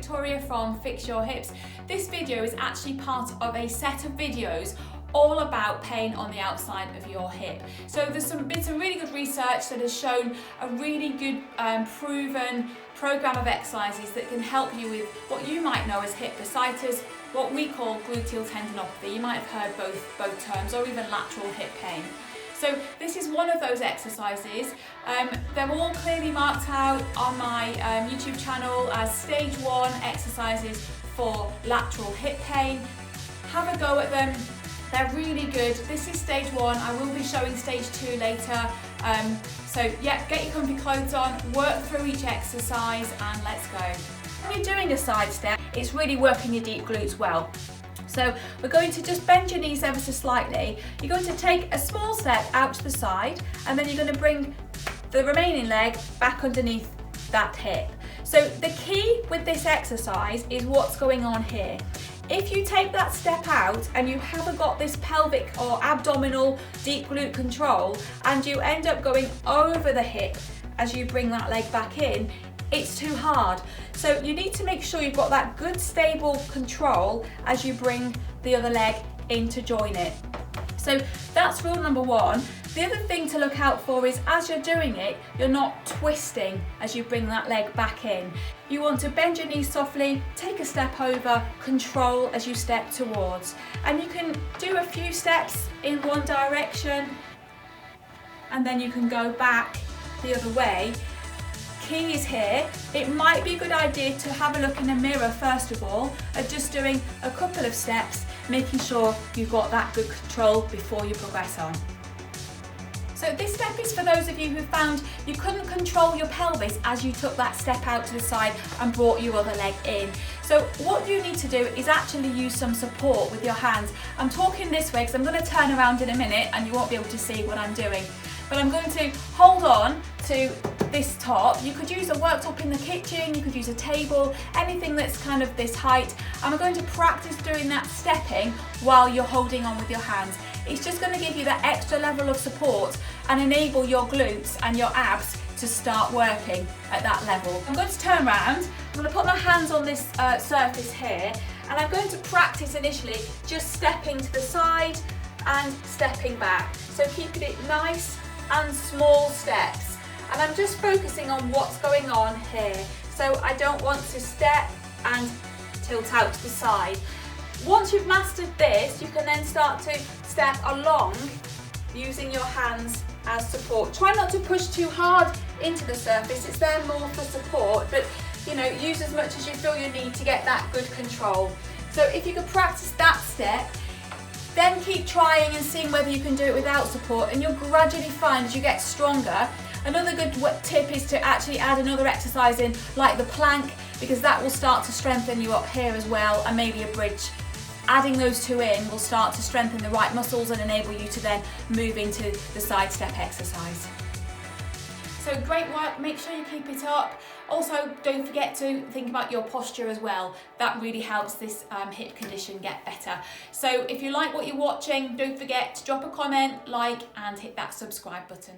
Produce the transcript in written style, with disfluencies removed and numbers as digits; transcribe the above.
Victoria from Fix Your Hips. This video is actually part of a set of videos all about pain on the outside of your hip. So there's been some really good research that has shown a really good proven program of exercises that can help you with what you might know as hip bursitis, what we call gluteal tendinopathy. You might have heard both terms, or even lateral hip pain. So this is one of those exercises. They're all clearly marked out on my YouTube channel as stage 1 exercises for lateral hip pain. Have a go at them. They're really good. This is stage 1. I will be showing stage 2 later. So yeah, get your comfy clothes on, work through each exercise, and let's go. When you're doing a side step, it's really working your deep glutes well. So we're going to just bend your knees ever so slightly. You're going to take a small step out to the side, and then you're going to bring the remaining leg back underneath that hip. So the key with this exercise is what's going on here. If you take that step out and you haven't got this pelvic or abdominal deep glute control, and you end up going over the hip as you bring that leg back in, it's too hard. So you need to make sure you've got that good stable control as you bring the other leg in to join it. So that's rule number 1. The other thing to look out for is as you're doing it, you're not twisting as you bring that leg back in. You want to bend your knees softly, take a step over, control as you step towards. And you can do a few steps in one direction, and then you can go back the other way. Key is here. It might be a good idea to have a look in the mirror first of all, at just doing a couple of steps, making sure you've got that good control before you progress on. So this step is for those of you who found you couldn't control your pelvis as you took that step out to the side and brought your other leg in. So what you need to do is actually use some support with your hands. I'm talking this way because I'm going to turn around in a minute and you won't be able to see what I'm doing. But I'm going to hold on to this top. You could use a worktop in the kitchen, you could use a table, anything that's kind of this height. And we're going to practice doing that stepping while you're holding on with your hands. It's just going to give you that extra level of support and enable your glutes and your abs to start working at that level. I'm going to turn around, I'm going to put my hands on this surface here, and I'm going to practice initially just stepping to the side and stepping back. So keeping it nice and small steps. And I'm just focusing on what's going on here. So I don't want to step and tilt out to the side. Once you've mastered this, you can then start to step along using your hands as support. Try not to push too hard into the surface, it's there more for support, but you know, use as much as you feel you need to get that good control. So if you could practice that step, then keep trying and seeing whether you can do it without support, and you'll gradually find as you get stronger. Another good tip is to actually add another exercise in, like the plank, because that will start to strengthen you up here as well, and maybe a bridge. Adding those two in will start to strengthen the right muscles and enable you to then move into the side step exercise. So great work, make sure you keep it up. Also, don't forget to think about your posture as well. That really helps this hip condition get better. So if you like what you're watching, don't forget to drop a comment, like, and hit that subscribe button.